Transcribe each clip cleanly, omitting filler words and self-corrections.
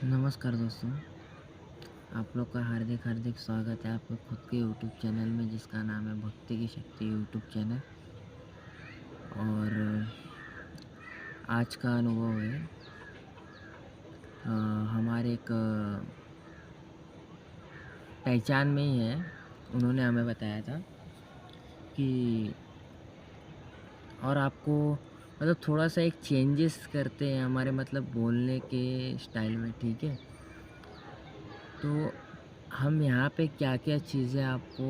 नमस्कार दोस्तों, आप लोग का हार्दिक हार्दिक स्वागत है आपके खुद के यूट्यूब चैनल में जिसका नाम है भक्ति की शक्ति यूट्यूब चैनल। और आज का अनुभव है हमारे एक पहचान में ही है। उन्होंने हमें बताया था कि और आपको मतलब थोड़ा-सा एक चेंजेस करते हैं हमारे मतलब बोलने के स्टाइल में, ठीक है? तो हम यहाँ पे क्या-क्या चीज़ें आपको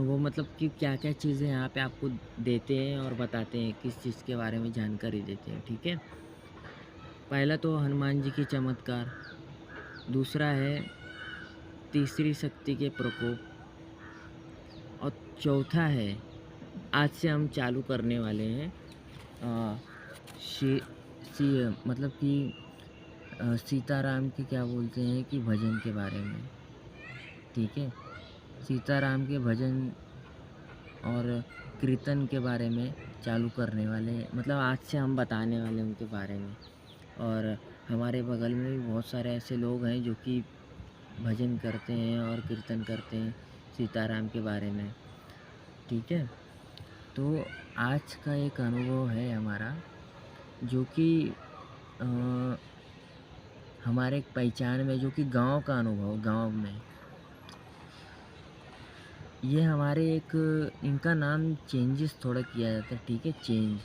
वो मतलब कि क्या-क्या चीज़ें यहाँ पे आपको देते हैं और बताते हैं, किस चीज़ के बारे में जानकारी देते हैं, ठीक है? पहला तो हनुमान जी की चमत्कार, दूसरा है तीसरी शक्ति के प्रकोप और चौथा है आज से हम चालू करने वाले हैं अ, शी सी मतलब कि सीताराम के क्या बोलते हैं कि भजन के बारे में, ठीक है? सीताराम के भजन और कीर्तन के बारे में चालू करने वाले हैं, मतलब आज से हम बताने वाले हैं उनके बारे में। और हमारे बगल में भी बहुत सारे ऐसे लोग हैं जो कि भजन करते हैं और कीर्तन करते हैं सीताराम के बारे में, ठीक है? तो आज का एक अनुभव है हमारा जो कि अ, हमारे एक पहचान में जो कि गाँव का अनुभव गाँव में। ये हमारे एक इनका नाम चेंजेस थोड़ा किया जाता है, ठीक है? चेंज।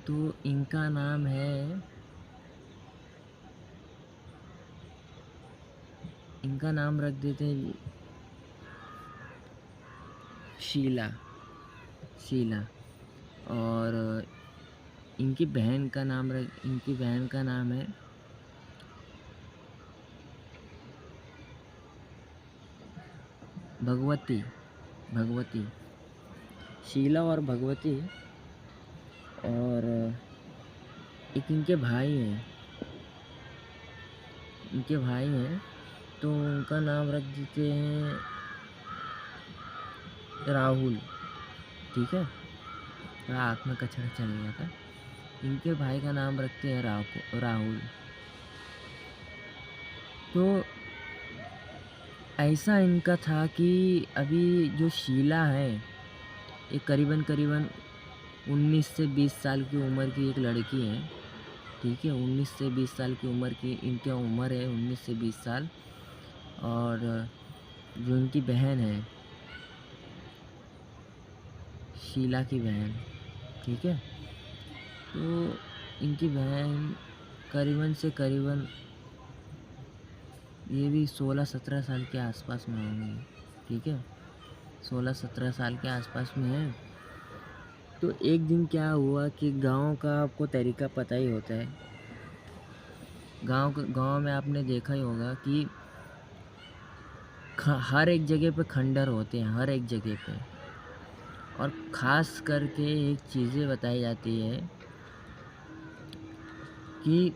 तो इनका नाम है इनका नाम रख देते हैं शीला, शीला। और इनकी बहन का नाम है भगवती, भगवती। शीला और भगवती। और एक इनके भाई हैं, तो उनका नाम रख देते हैं राहुल, ठीक है? थोड़ा आँख में कचरा चल गया था। इनके भाई का नाम रखते हैं राहुल। तो ऐसा इनका था कि अभी जो शीला है, ये करीबन-करीबन 19 से 20 साल की उम्र की एक लड़की है, ठीक है? 19 से 20 साल की उम्र की इनकी उम्र है, 19 से 20 साल। और जो इनकी बहन है, शीला की बहन, ठीक है? तो इनकी बहन करीबन से करीबन ये भी 16-17 साल के आसपास में होंगी, ठीक है? 16-17 साल के आसपास में है। तो एक दिन क्या हुआ कि गाँव का आपको तरीका पता ही होता है। गाँव में आपने देखा ही होगा कि हर एक जगह पे खंडर होते हैं, हर एक जगह पे। और ख़ास करके एक चीज़ें बताई जाती है कि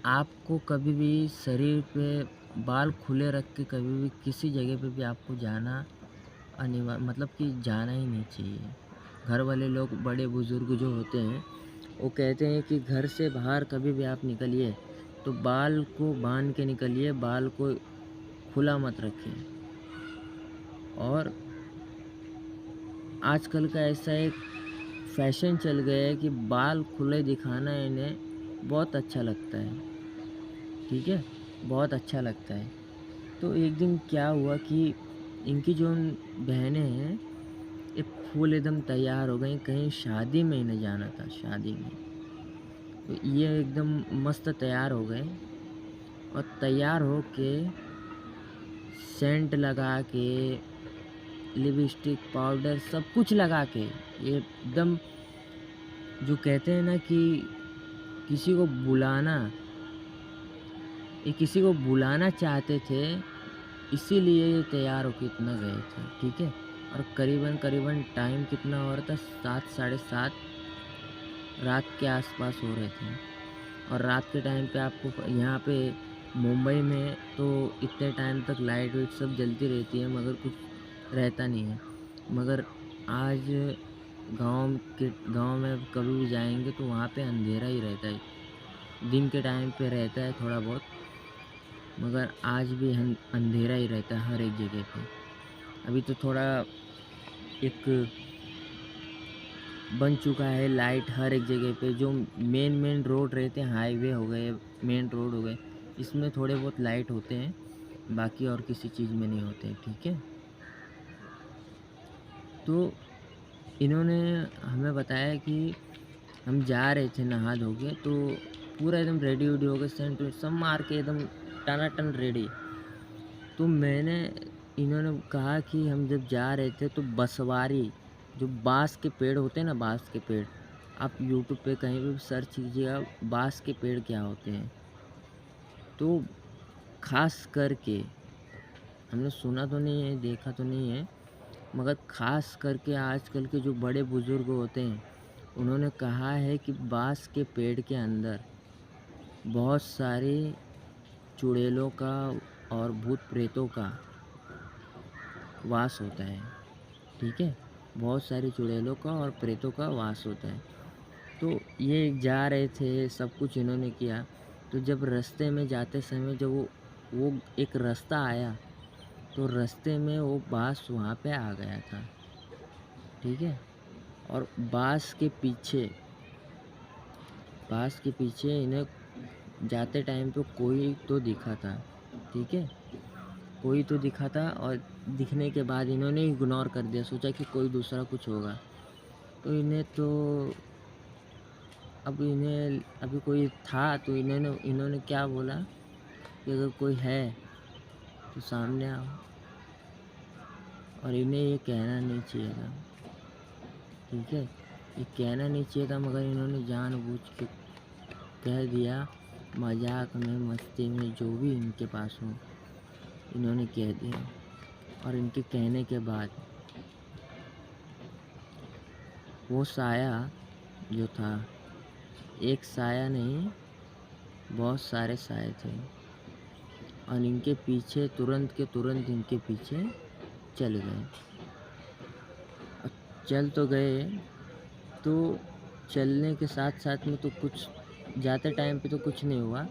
आपको कभी भी शरीर पे बाल खुले रख के कभी भी किसी जगह पे भी आपको जाना मतलब कि जाना ही नहीं चाहिए। घर वाले लोग बड़े बुज़ुर्ग जो होते हैं, वो कहते हैं कि घर से बाहर कभी भी आप निकलिए, तो बाल को बाँध के निकलिए, बाल को खुला मत रखिए। और आजकल का ऐसा एक फ़ैशन चल गया है कि बाल खुले दिखाना इन्हें बहुत अच्छा लगता है, ठीक है? बहुत अच्छा लगता है। तो एक दिन क्या हुआ कि इनकी जो बहनें हैं, ये फुल एकदम तैयार हो गईं, कहीं शादी में इन्हें जाना था, शादी में। तो ये एकदम मस्त तैयार हो गए और तैयार होके सेंट लगा के, लिपस्टिक, पाउडर सब कुछ लगा के ये एकदम जो कहते हैं ना कि किसी को बुलाना ये किसी को बुलाना चाहते थे, इसीलिए ये तैयार होके इतना गए थे, ठीक है? और करीबन-करीबन टाइम कितना हो रहा था 7 साढ़े 7 रात के आस-पास हो रहे थे। और रात के टाइम पे आपको यहाँ पे मुंबई में तो इतने टाइम तक लाइट वाइट सब जलती रहती है मगर कुछ रहता नहीं है। मगर आज गाँव में कभी भी जाएँगे तो वहाँ पे अंधेरा ही रहता है। दिन के टाइम पे रहता है थोड़ा बहुत, मगर आज भी अंधेरा ही रहता है हर एक जगह पे। अभी तो थोड़ा एक बन चुका है लाइट हर एक जगह पे, जो मेन रोड रहते हैं, हाईवे हो गए, मेन रोड हो गए, इसमें थोड़े बहुत लाइट होते हैं, बाकी और किसी चीज़ में नहीं होते हैं, ठीक है। तो इन्होंने हमें बताया कि हम जा रहे थे नहा धो के, तो पूरा एकदम रेडी वेडी हो गए, सेंट वेंट सब मार के एकदम टनाटन रेडी। तो इन्होंने कहा कि हम जब जा रहे थे तो बसवारी, जो बाँस के पेड़ होते हैं ना, बाँस के पेड़, आप यूट्यूब पे कहीं पे भी सर्च कीजिएगा बाँस के पेड़ क्या होते हैं। तो ख़ास करके हमने सुना तो नहीं है, देखा तो नहीं है, मगर ख़ास करके आजकल के जो बड़े बुज़ुर्ग होते हैं, उन्होंने कहा है कि बाँस के पेड़ के अंदर बहुत सारे चुड़ैलों का और भूत प्रेतों का वास होता है, ठीक है। बहुत सारी चुड़ैलों का और प्रेतों का वास होता है। तो ये जा रहे थे, सब कुछ इन्होंने किया। तो जब रास्ते में जाते समय जब वो एक रास्ता आया, तो रास्ते में वो बाँस वहाँ पे आ गया था, ठीक है। और बाँस के पीछे इन्हें जाते टाइम पे कोई तो दिखा था, ठीक है। कोई तो दिखा था, और दिखने के बाद इन्होंने इग्नोर कर दिया, सोचा कि कोई दूसरा कुछ होगा। तो इन्हें अभी कोई था, तो इन्होंने क्या बोला कि अगर कोई है तो सामने आओ, और इन्हें ये कहना नहीं चाहिए था, ठीक है। ये कहना नहीं चाहिए था, मगर इन्होंने जानबूझ के कह दिया, मजाक में, मस्ती में, जो भी इनके पास हो, इन्होंने कह दिया। और इनके कहने के बाद वो साया जो था, एक साया नहीं, बहुत सारे साए थे, और इनके पीछे तुरंत के तुरंत इनके पीछे चल गए। और चल तो गए, तो चलने के साथ साथ में तो कुछ जाते टाइम पे तो कुछ नहीं हुआ,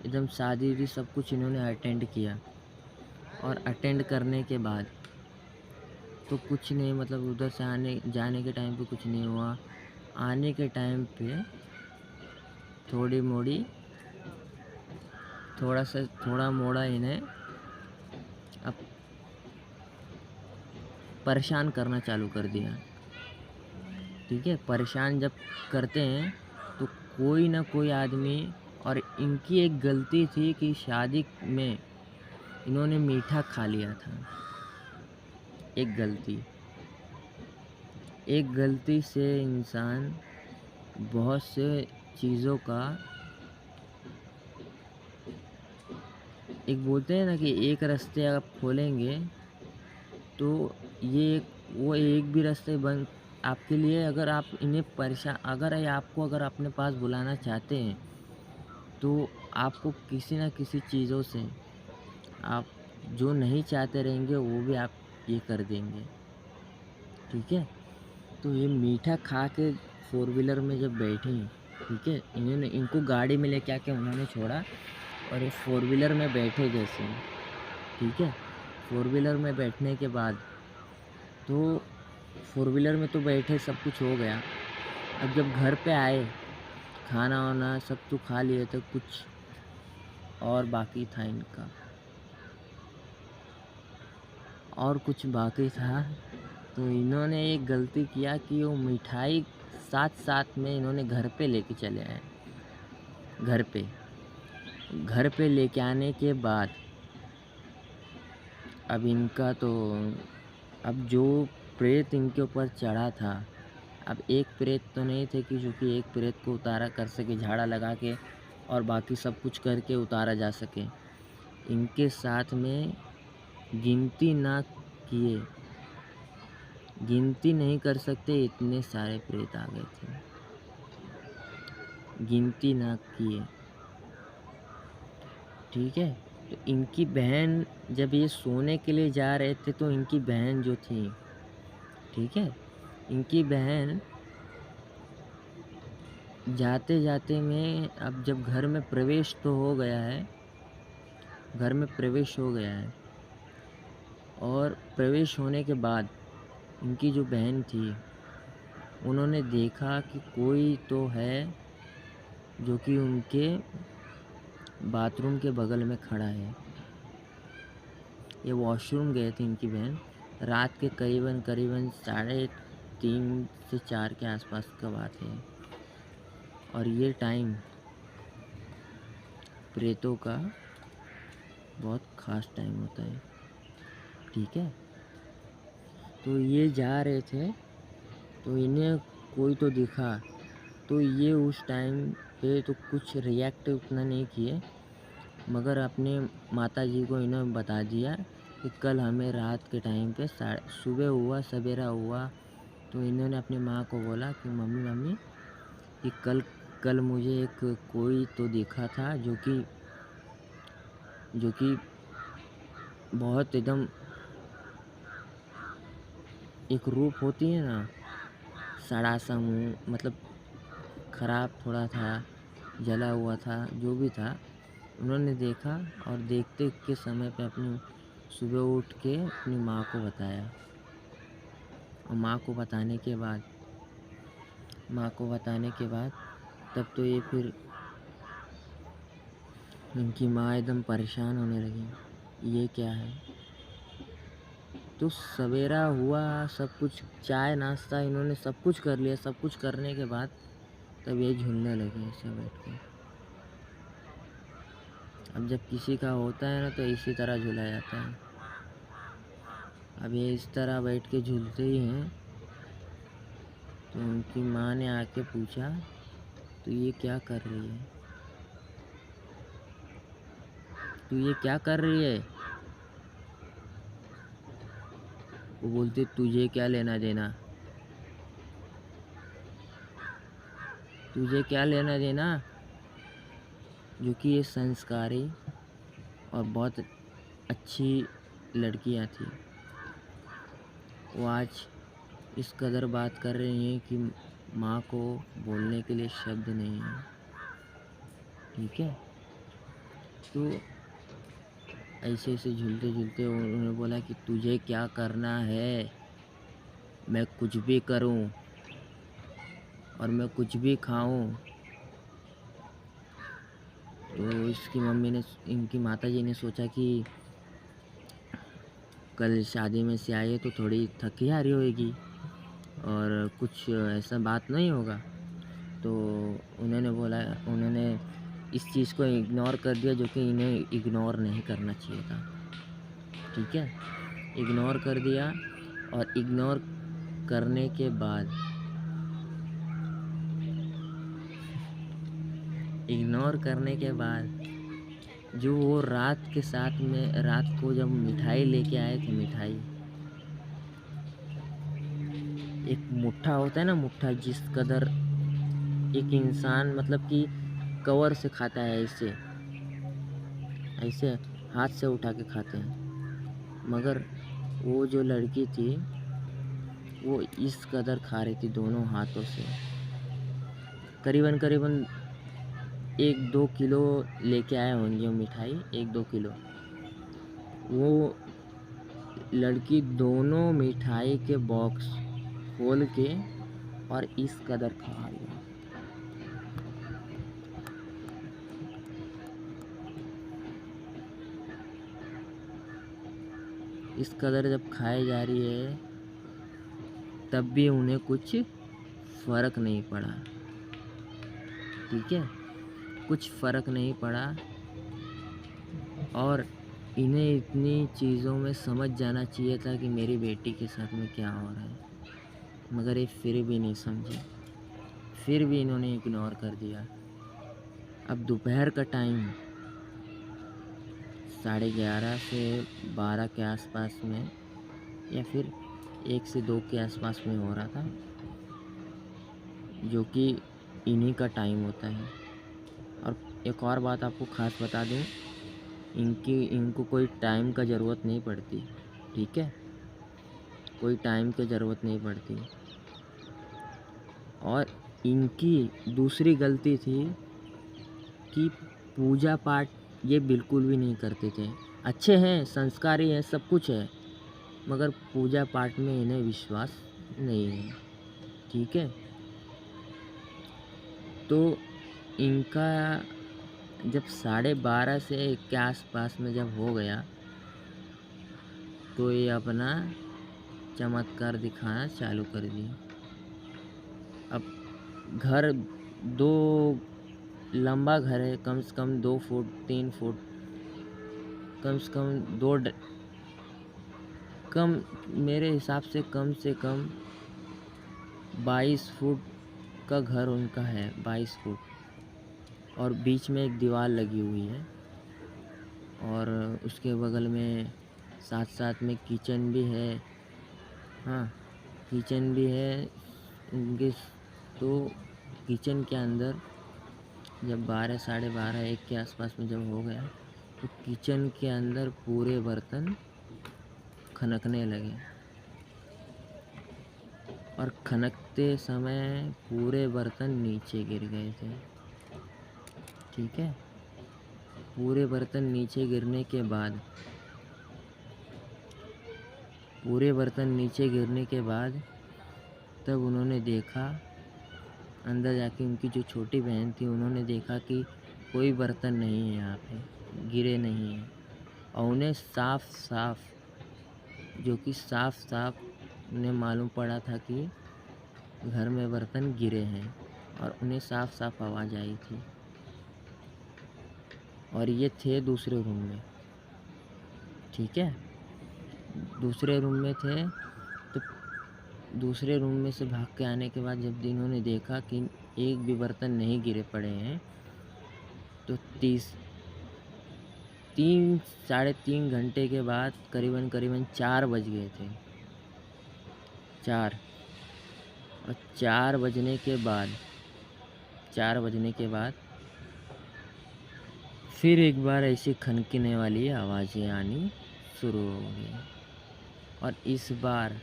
एकदम शादी सब कुछ इन्होंने अटेंड किया। और अटेंड करने के बाद तो कुछ नहीं, मतलब उधर से जाने के टाइम पे कुछ नहीं हुआ। आने के टाइम पे थोड़ा मोड़ा इन्हें अब परेशान करना चालू कर दिया, ठीक है। परेशान जब करते हैं तो कोई ना कोई आदमी, और इनकी एक गलती थी कि शादी में इन्होंने मीठा खा लिया था। एक गलती से इंसान बहुत से चीज़ों का, एक बोलते हैं ना कि एक रास्ते आप खोलेंगे तो वो एक भी रास्ते बंद आपके लिए, अगर आप इन्हें अगर अपने पास बुलाना चाहते हैं, तो आपको किसी न किसी चीज़ों से आप जो नहीं चाहते रहेंगे वो भी आप ये कर देंगे, ठीक है। तो ये मीठा खा के 4 व्हीलर में जब बैठी, ठीक है, इनको गाड़ी में लेके आके उन्होंने छोड़ा, और ये 4 व्हीलर में बैठे जैसे, ठीक है। 4 व्हीलर में बैठने के बाद तो 4 व्हीलर में तो बैठे, सब कुछ हो गया। अब जब घर पे आए, खाना वाना सब तो खा लिए थे, कुछ और बाकी था इनका, और कुछ बाकी था। तो इन्होंने एक गलती किया कि वो मिठाई साथ में इन्होंने घर पे लेके चले आए। घर पे लेके आने के बाद अब जो प्रेत इनके ऊपर चढ़ा था, अब एक प्रेत तो नहीं थे कि जो कि एक प्रेत को उतारा कर सके, झाड़ा लगा के और बाकी सब कुछ करके उतारा जा सके। इनके साथ में गिनती नहीं कर सकते, इतने सारे प्रेत आ गए थे, गिनती ना किए, ठीक है। तो इनकी बहन, जब ये सोने के लिए जा रहे थे, तो इनकी बहन जो थी, ठीक है, इनकी बहन जाते जाते में अब जब घर में प्रवेश तो हो गया है, घर में प्रवेश हो गया है, और प्रवेश होने के बाद उनकी जो बहन थी, उन्होंने देखा कि कोई तो है जो कि उनके बाथरूम के बगल में खड़ा है। ये वॉशरूम गए थे इनकी बहन, रात के करीबन 3:30 से 4 के आसपास का बात है। और ये टाइम प्रेतों का बहुत ख़ास टाइम होता है, ठीक है। तो ये जा रहे थे, तो इन्हें कोई तो दिखा, तो ये उस टाइम पे तो कुछ रिएक्ट उतना नहीं किए, मगर अपने माताजी को इन्होंने बता दिया कि कल हमें रात के टाइम पे सुबह हुआ, सवेरा हुआ। तो इन्होंने अपनी माँ को बोला कि मम्मी कि कल मुझे एक कोई तो दिखा था जो कि बहुत एकदम, एक रूप होती है ना, सड़ा सा मुँह, मतलब ख़राब थोड़ा था, जला हुआ था, जो भी था उन्होंने देखा। और देखते के समय पे अपनी सुबह उठ के अपनी माँ को बताया। और माँ को बताने के बाद तब तो ये फिर इनकी माँ एकदम परेशान होने लगी, ये क्या है। तो सवेरा हुआ, सब कुछ चाय नाश्ता इन्होंने सब कुछ कर लिया। सब कुछ करने के बाद तब ये झूलने लगे ऐसे बैठ के। अब जब किसी का होता है ना तो इसी तरह झूला जाता है। अब ये इस तरह बैठ के झूलते ही हैं, तो उनकी माँ ने आके पूछा, तो ये क्या कर रही है, तू ये क्या कर रही है। वो बोलते तुझे क्या लेना देना, तुझे क्या लेना देना। जो कि ये संस्कारी और बहुत अच्छी लड़कियां थी, वो आज इस कदर बात कर रही हैं कि माँ को बोलने के लिए शब्द नहीं है, ठीक है। तो ऐसे ऐसे झूलते झूलते उन्होंने बोला कि तुझे क्या करना है, मैं कुछ भी करूं और मैं कुछ भी खाऊं। तो इनकी माताजी ने सोचा कि कल शादी में से आई है तो थोड़ी थकी हारी होएगी और कुछ ऐसा बात नहीं होगा। तो उन्होंने इस चीज़ को इग्नोर कर दिया, जो कि इन्हें इग्नोर नहीं करना चाहिए था, ठीक है। इग्नोर कर दिया। और करने के बाद इग्नोर करने के बाद जो वो रात को जब मिठाई लेके आए थे, मिठाई एक मुट्ठा होता है ना, मुट्ठा जिस कदर एक इंसान मतलब कि कवर से खाता है, ऐसे ऐसे हाथ से उठा के खाते हैं, मगर वो जो लड़की थी वो इस कदर खा रही थी दोनों हाथों से। करीबन 1-2 किलो लेके आए होंगे वो मिठाई, 1-2 किलो। वो लड़की दोनों मिठाई के बॉक्स खोल के और इस कदर खा रही है। इस कदर जब खाई जा रही है तब भी उन्हें कुछ फ़र्क नहीं पड़ा, ठीक है, कुछ फ़र्क नहीं पड़ा। और इन्हें इतनी चीज़ों में समझ जाना चाहिए था कि मेरी बेटी के साथ में क्या हो रहा है, मगर ये फिर भी नहीं समझी, फिर भी इन्होंने इग्नोर कर दिया। अब दोपहर का टाइम 11:30 से 12 के आसपास में, या फिर 1 से 2 के आसपास में हो रहा था, जो कि इन्हीं का टाइम होता है। और एक और बात आपको ख़ास बता दूं, इनको कोई टाइम का ज़रूरत नहीं पड़ती, ठीक है, कोई टाइम की ज़रूरत नहीं पड़ती। और इनकी दूसरी गलती थी कि पूजा पाठ ये बिल्कुल भी नहीं करते थे। अच्छे हैं, संस्कारी हैं, सब कुछ है, मगर पूजा पाठ में इन्हें विश्वास नहीं है। ठीक है, तो इनका जब 12:30 से 1 के आसपास में जब हो गया, तो ये अपना चमत्कार दिखाना चालू कर दिए। अब घर 2 लंबा घर है, कम से कम 2 फुट 3 फुट, कम से कम 2 कम मेरे हिसाब से कम 22 फुट का घर उनका है, 22 फुट, और बीच में एक दीवार लगी हुई है, और उसके बगल में साथ साथ में किचन भी है। हाँ, किचन भी है उनके। तो किचन के अंदर जब 12 12:30 1 के आसपास में जब हो गया, तो किचन के अंदर पूरे बर्तन खनकने लगे, और खनकते समय पूरे बर्तन नीचे गिर गए थे। ठीक है, पूरे बर्तन नीचे गिरने के बाद तब उन्होंने देखा, अंदर जाके उनकी जो छोटी बहन थी, उन्होंने देखा कि कोई बर्तन नहीं है यहाँ पे, गिरे नहीं हैं, और उन्हें साफ साफ उन्हें मालूम पड़ा था कि घर में बर्तन गिरे हैं, और उन्हें साफ साफ आवाज़ आई थी। और ये थे दूसरे रूम में। ठीक है, दूसरे रूम में थे, तो दूसरे रूम में से भाग के आने के बाद जब इन्होंने देखा कि एक भी बर्तन नहीं गिरे पड़े हैं, तो 3 घंटे के बाद करीबन 4 बज गए थे। 4 और 4 बजने के बाद फिर एक बार ऐसी खनकने वाली आवाज़ें आनी शुरू हो गई, और इस बार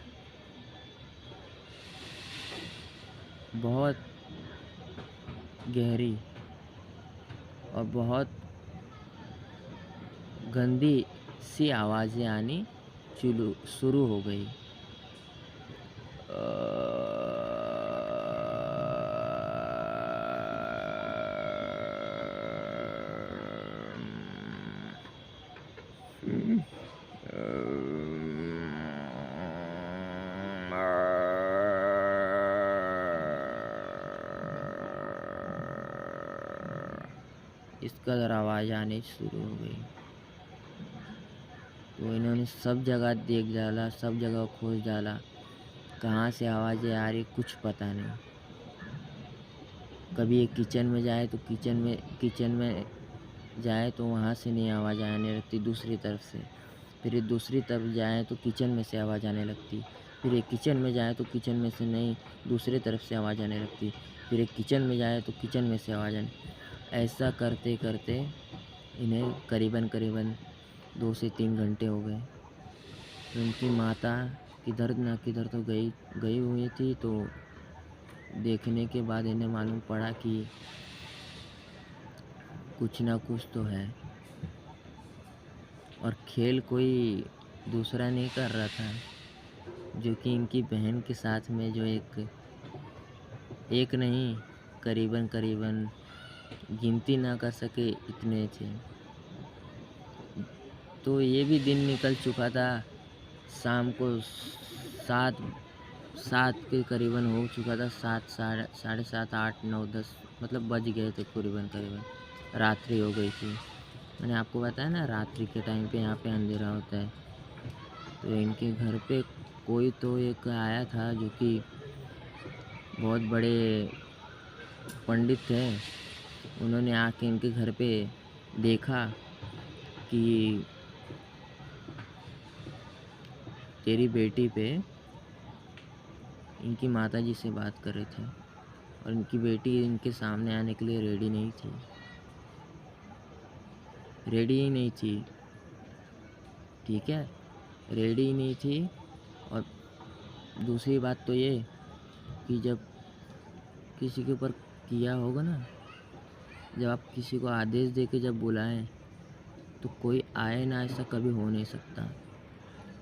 बहुत गहरी और बहुत गंदी सी आवाज़ें आनी शुरू हो गई। इस कदर आवाज़ आनी शुरू हो गई। तो इन्होंने सब जगह देख डाला, सब जगह खोज डाला, कहाँ से आवाज़ें आ रही कुछ पता नहीं। कभी एक किचन में जाए तो वहाँ से नहीं आवाज़ आने लगती, दूसरी तरफ से। फिर एक दूसरी तरफ जाए तो किचन में से आवाज़ आने लगती। फिर एक किचन में जाए तो किचन में से नहीं, दूसरी तरफ से आवाज़ आने लगती। फिर एक किचन में जाए तो किचन में से आवाज़ आने। ऐसा करते करते इन्हें करीबन 2 से 3 घंटे हो गए। तो उनकी माता किधर ना किधर तो गई हुई थी, तो देखने के बाद इन्हें मालूम पड़ा कि कुछ ना कुछ तो है, और खेल कोई दूसरा नहीं कर रहा था, जो कि इनकी बहन के साथ में जो एक नहीं, करीबन गिनती ना कर सके इतने थे। तो ये भी दिन निकल चुका था। शाम को 7 के करीबन हो चुका था। 7 साढ़े 7 8 9 10 मतलब बज गए थे करीबन। रात्रि हो गई थी। मैंने आपको बताया ना, रात्रि के टाइम पे यहाँ पे अंधेरा होता है। तो इनके घर पे कोई तो एक आया था, जो कि बहुत बड़े पंडित थे। उन्होंने आके इनके घर पे देखा कि तेरी बेटी पे इनकी माताजी से बात कर रहे थे, और इनकी बेटी इनके सामने आने के लिए रेडी ही नहीं थी। ठीक है, रेडी ही नहीं थी। और दूसरी बात तो ये कि जब किसी के ऊपर किया होगा ना, जब आप किसी को आदेश दे के जब बुलाएं तो कोई आए ना, ऐसा कभी हो नहीं सकता,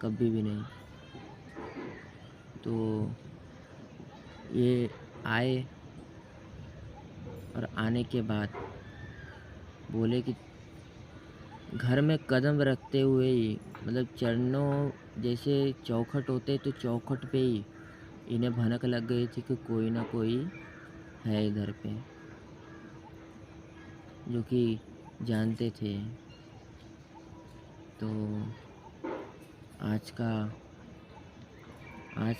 कभी भी नहीं। तो ये आए और आने के बाद बोले कि घर में कदम रखते हुए ही, मतलब चरणों जैसे चौखट होते तो चौखट पे ही इन्हें भनक लग गई थी कि कोई ना कोई है इधर पे, जो कि जानते थे। तो आज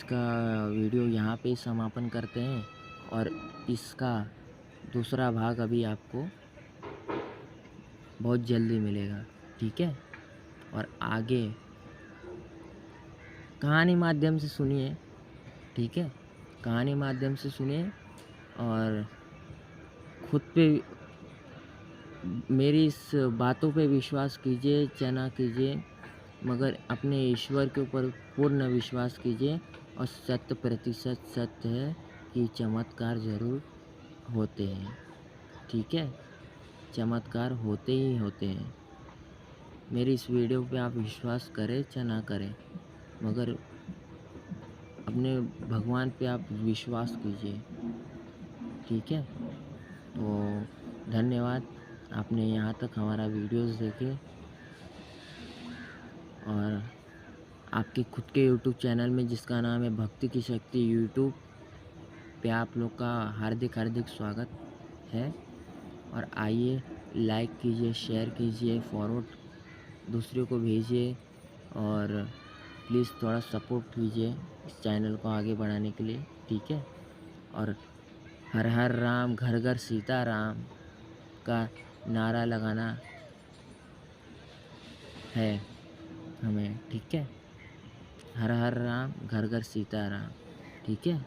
का वीडियो यहाँ पे समापन करते हैं, और इसका दूसरा भाग अभी आपको बहुत जल्दी मिलेगा, ठीक है। और आगे कहानी माध्यम से सुनिए, ठीक है, कहानी माध्यम से सुनिए, और खुद पे मेरी इस बातों पे विश्वास कीजिए, चना कीजिए, मगर अपने ईश्वर के ऊपर पूर्ण विश्वास कीजिए। और 100% सत्य है कि चमत्कार ज़रूर होते हैं, ठीक है, चमत्कार होते ही होते हैं। मेरी इस वीडियो पे आप विश्वास करें चाहे ना करें, मगर अपने भगवान पे आप विश्वास कीजिए, ठीक है। तो धन्यवाद, आपने यहाँ तक हमारा वीडियोस देखे, और आपके खुद के यूट्यूब चैनल में जिसका नाम है भक्ति की शक्ति यूट्यूब पे आप लोग का हार्दिक स्वागत है। और आइए, लाइक कीजिए, शेयर कीजिए, फॉरवर्ड दूसरों को भेजिए, और प्लीज़ थोड़ा सपोर्ट कीजिए इस चैनल को आगे बढ़ाने के लिए, ठीक है। और हर हर राम घर घर सीता राम का नारा लगाना है हमें, ठीक है। हर हर राम घर घर सीता राम, ठीक है।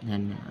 धन्यवाद।